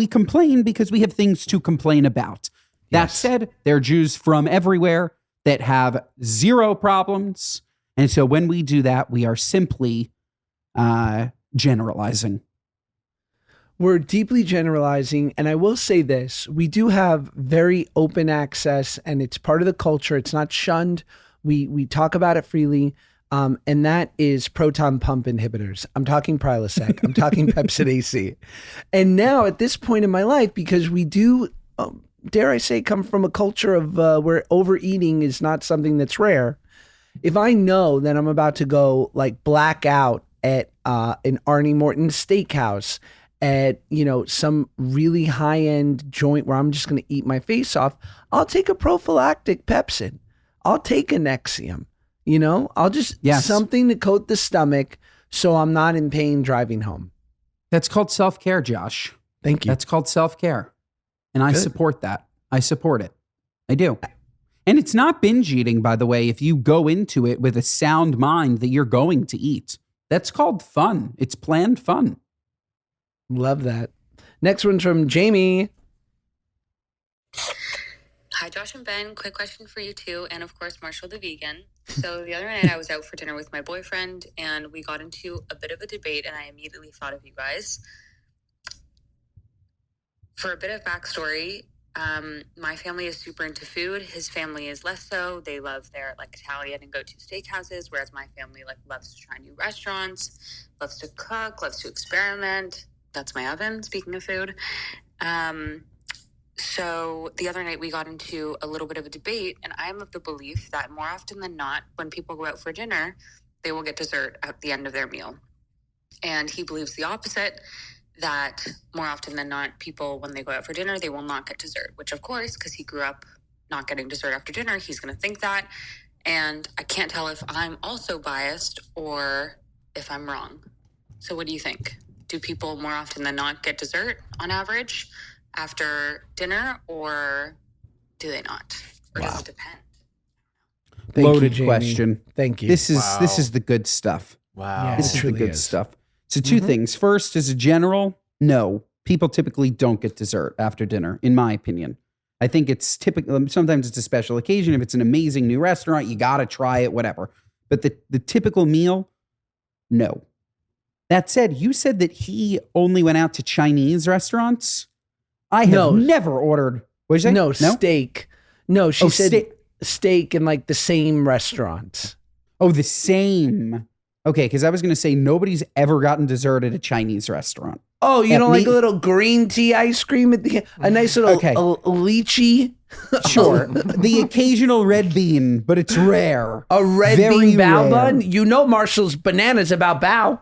complain because we have things to complain about. That said, there are Jews from everywhere that have zero problems. And so when we do that, we are simply generalizing. We're deeply generalizing, and I will say this: we do have very open access, and it's part of the culture. It's not shunned. We talk about it freely, and that is proton pump inhibitors. I'm talking Prilosec. I'm talking Pepcid AC. And now, at this point in my life, because we do, dare I say, come from a culture of where overeating is not something that's rare. If I know that I'm about to go like black out at an Arnie Morton steakhouse, at, you know, some really high-end joint where I'm just going to eat my face off, I'll take a prophylactic Pepcid. I'll take a Nexium. You know, I'll just something to coat the stomach so I'm not in pain driving home. That's called self-care, Josh. Thank you. That's called self-care. And I support that. I support it. I do. And it's not binge eating, by the way, if you go into it with a sound mind that you're going to eat. That's called fun. It's planned fun. Love that. Next one's from Jamie. Hi, Josh and Ben. Quick question for you two, and of course, Marshall the vegan. So the other night I was out for dinner with my boyfriend, and we got into a bit of a debate, and I immediately thought of you guys. For a bit of backstory, my family is super into food. His family is less so. They love their like Italian and go-to steakhouses, whereas my family like loves to try new restaurants, loves to cook, loves to experiment. That's my oven, speaking of food. So the other night we got into a little bit of a debate, and I am of the belief that more often than not, when people go out for dinner, they will get dessert at the end of their meal. And he believes the opposite, that more often than not, people, when they go out for dinner, they will not get dessert, which of course, because he grew up not getting dessert after dinner, he's going to think that. And I can't tell if I'm also biased or if I'm wrong. So what do you think? Do people more often than not get dessert on average after dinner, or do they not? Or does it depend? Loaded question. Thank you. This is the good stuff. Wow. Yeah, This it is the truly good is. stuff. So two things. First, as a general, no. People typically don't get dessert after dinner, in my opinion. I think it's typical. Sometimes it's a special occasion. If it's an amazing new restaurant, you got to try it, whatever. But the typical meal, no. That said, you said that he only went out to Chinese restaurants. I have never ordered. What did you say? No, steak. No, she said steak. steak in like the same restaurants. Oh, the same. Okay, because I was going to say nobody's ever gotten dessert at a Chinese restaurant. Oh, you don't like a little green tea ice cream at the a nice little lychee? Sure. The occasional red bean, but it's rare. A red Very bean bao rare. bun? You know Marshall's bananas about bao.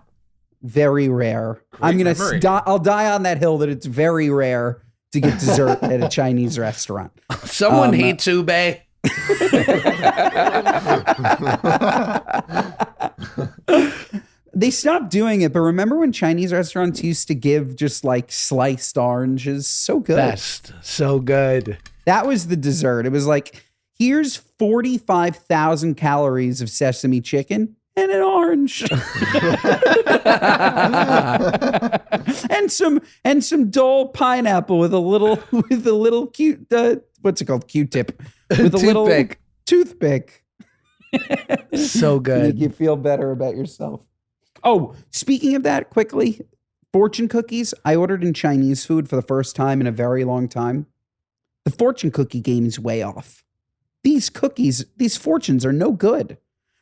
Very rare. I'm going to I'll die on that hill that it's very rare to get dessert at a Chinese restaurant. Someone hates ube. They stopped doing it, but remember when Chinese restaurants used to give just like sliced oranges? So good. Best. So good. That was the dessert. It was like, here's 45,000 calories of sesame chicken and an orange. and some dull pineapple with a little cute what's it called? Q-tip. With a little toothpick. So good. Make you feel better about yourself. Oh, speaking of that, quickly, fortune cookies. I ordered in Chinese food for the first time in a very long time. The fortune cookie game is way off. These cookies, these fortunes are no good.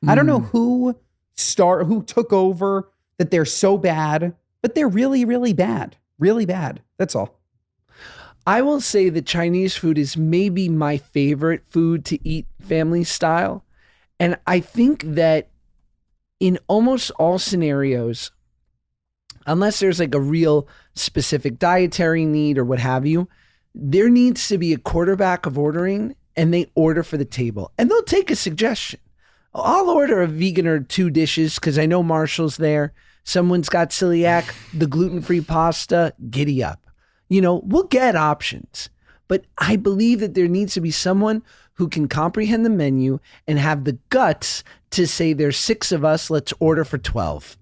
I don't know who took over that they're so bad, but they're really, really bad. Really bad. That's all. I will say that Chinese food is maybe my favorite food to eat family style. And I think that in almost all scenarios, unless there's like a real specific dietary need or what have you, there needs to be a quarterback of ordering, and they order for the table. And they'll take a suggestion. I'll order a vegan or 2 dishes because I know Marshall's there. Someone's got celiac, the gluten-free pasta, giddy up. You know, we'll get options. But I believe that there needs to be someone who can comprehend the menu and have the guts to say there's 6 of us, let's order for 12.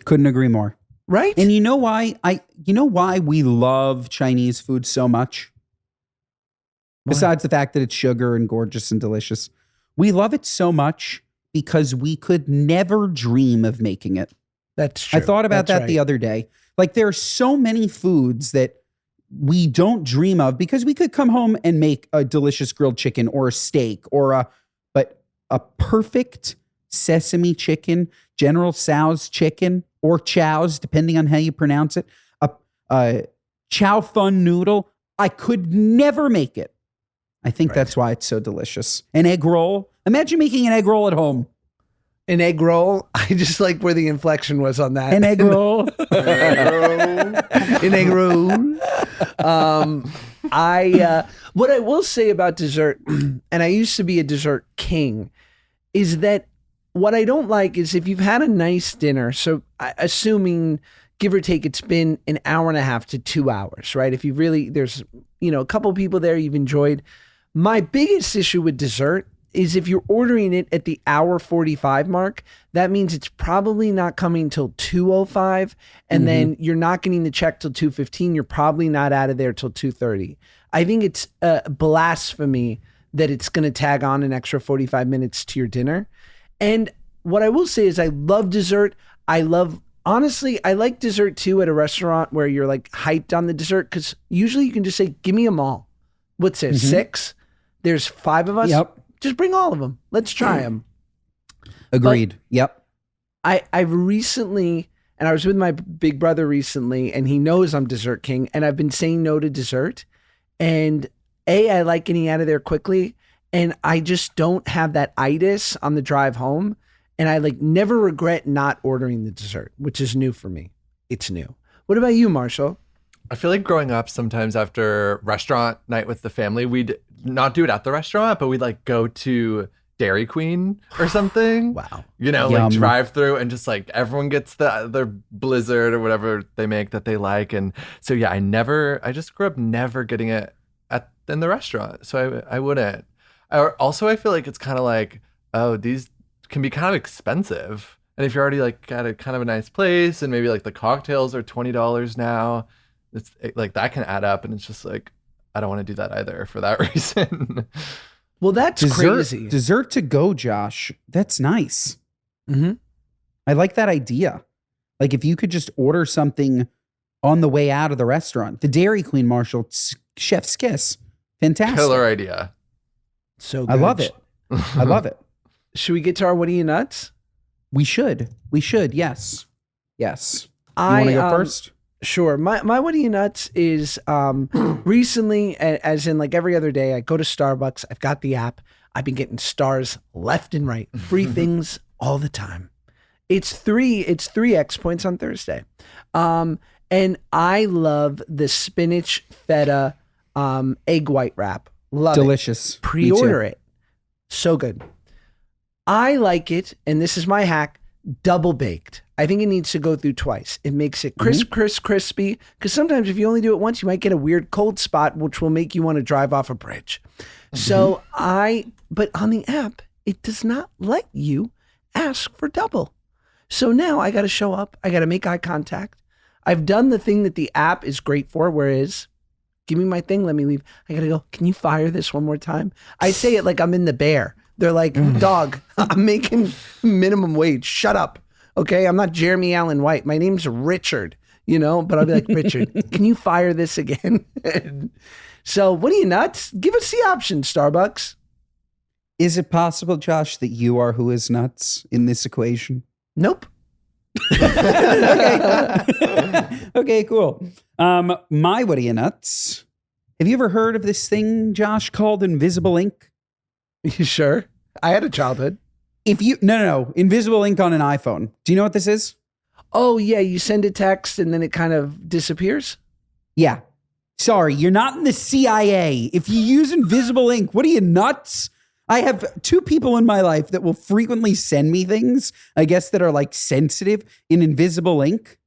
Couldn't agree more. Right? And you know why we love Chinese food so much? Besides the fact that it's sugar and gorgeous and delicious. We love it so much because we could never dream of making it. That's true. I thought about That's that the other day. Like there are so many foods that we don't dream of because we could come home and make a delicious grilled chicken or a steak but a perfect sesame chicken, General Tso's chicken or Chow's, depending on how you pronounce it, a chow fun noodle. I could never make it. I think that's why it's so delicious. An egg roll. Imagine making an egg roll at home. An egg roll. I just like where the inflection was on that. An egg roll. An egg roll. What I will say about dessert, and I used to be a dessert king, is that what I don't like is if you've had a nice dinner, so assuming give or take, it's been an hour and a half to 2 hours, right? If you really, there's, a couple people there you've enjoyed. My biggest issue with dessert is if you're ordering it at the hour 45 mark, that means it's probably not coming till 2:05, and then you're not getting the check till 2:15. You're probably not out of there till 2:30. I think it's blasphemy that it's going to tag on an extra 45 minutes to your dinner. And what I will say is I love dessert. Honestly, I like dessert too at a restaurant where you're like hyped on the dessert, because usually you can just say, give me them all. What's there, 6? There's 5 of us. Yep. Just bring all of them. Let's try them. Agreed. Yep. I've recently, and I was with my big brother recently, and he knows I'm dessert king, and I've been saying no to dessert. And I like getting out of there quickly, and I just don't have that itis on the drive home. And I never regret not ordering the dessert, which is new for me. It's new. What about you, Marshall? I feel like growing up, sometimes after restaurant night with the family, we'd not do it at the restaurant, but we'd go to Dairy Queen or something. Wow. Yum. Drive through and just everyone gets their Blizzard or whatever they make that they like. And so, yeah, I just grew up never getting it in the restaurant. So I wouldn't. I feel like it's kind of these can be kind of expensive. And if you're already at a kind of a nice place and maybe the cocktails are $20 now, it's that can add up. And it's just I don't want to do that either for that reason. Well, that's crazy. Dessert to go, Josh. That's nice. Mm-hmm. I like that idea. If you could just order something on the way out of the restaurant. The Dairy Queen, Marshall, chef's kiss. Fantastic. Killer idea. So good. I love it. I love it. Should we get to our what are you nuts? We should. Yes. Yes. You want to go first? Sure. My what are you nuts is recently, as in every other day, I go to Starbucks. I've got the app. I've been getting stars left and right. Free things all the time. It's 3x points on Thursday. And I love the spinach feta egg white wrap. Love Delicious. it. Pre-order it. So good. I like it, and this is my hack, double baked. I think it needs to go through twice. It makes it crispy, because sometimes if you only do it once, you might get a weird cold spot, which will make you want to drive off a bridge. So but on the app, it does not let you ask for double. So now I got to show up. I got to make eye contact. I've done the thing that the app is great for, whereas give me my thing, let me leave. I got to go, can you fire this one more time? I say it like I'm in The Bear. They're like, dog, I'm making minimum wage. Shut up. Okay. I'm not Jeremy Allen White. My name's Richard, but I'll be like, Richard, can you fire this again? So what are you nuts? Give us the option, Starbucks. Is it possible, Josh, that you are who is nuts in this equation? Nope. Okay, cool. My what are you nuts? Have you ever heard of this thing, Josh, called invisible ink? You sure? I had a childhood. No, invisible ink on an iPhone. Do you know what this is? Oh yeah, you send a text and then it kind of disappears? Yeah. Sorry, you're not in the CIA. If you use invisible ink, what are you, nuts? I have 2 people in my life that will frequently send me things, I guess, that are sensitive in invisible ink.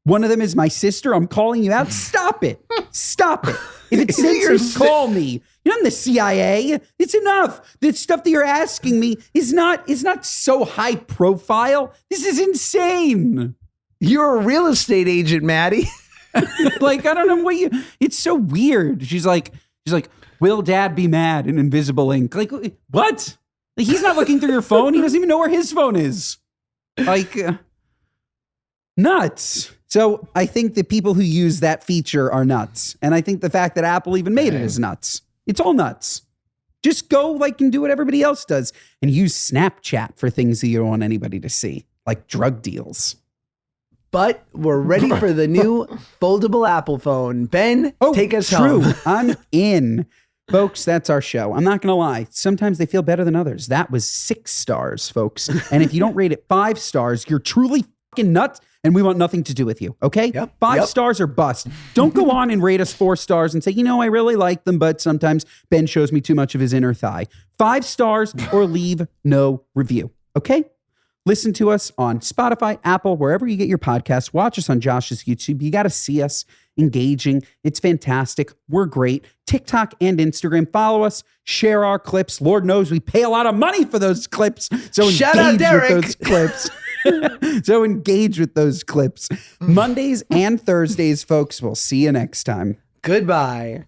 One of them is my sister. I'm calling you out. Stop it. Stop it. If it's sensitive, call me. You're not in the CIA. It's enough. The stuff that you're asking me is not so high profile. This is insane. You're a real estate agent, Maddie. I don't know it's so weird. She's like, will dad be mad in invisible ink? What? He's not looking through your phone. He doesn't even know where his phone is. Nuts. So I think the people who use that feature are nuts. And I think the fact that Apple even made it is nuts. It's all nuts. Just go and do what everybody else does and use Snapchat for things that you don't want anybody to see, like drug deals. But we're ready for the new foldable Apple phone. Ben, take us true. home. I'm in. Folks, that's our show. I'm not going to lie. Sometimes they feel better than others. That was 6 stars, folks. And if you don't rate it 5 stars, you're truly fucking nuts and we want nothing to do with you. Okay? Yep. 5 stars or bust. Don't go on and rate us 4 stars and say, I really like them, but sometimes Ben shows me too much of his inner thigh. 5 stars or leave no review. Okay? Listen to us on Spotify, Apple, wherever you get your podcasts. Watch us on Josh's YouTube. You got to see us engaging. It's fantastic. We're great. TikTok and Instagram. Follow us. Share our clips. Lord knows we pay a lot of money for those clips. So Shout out, engage Derek. with those clips. So engage with those clips. Mondays and Thursdays, folks. We'll see you next time. Goodbye.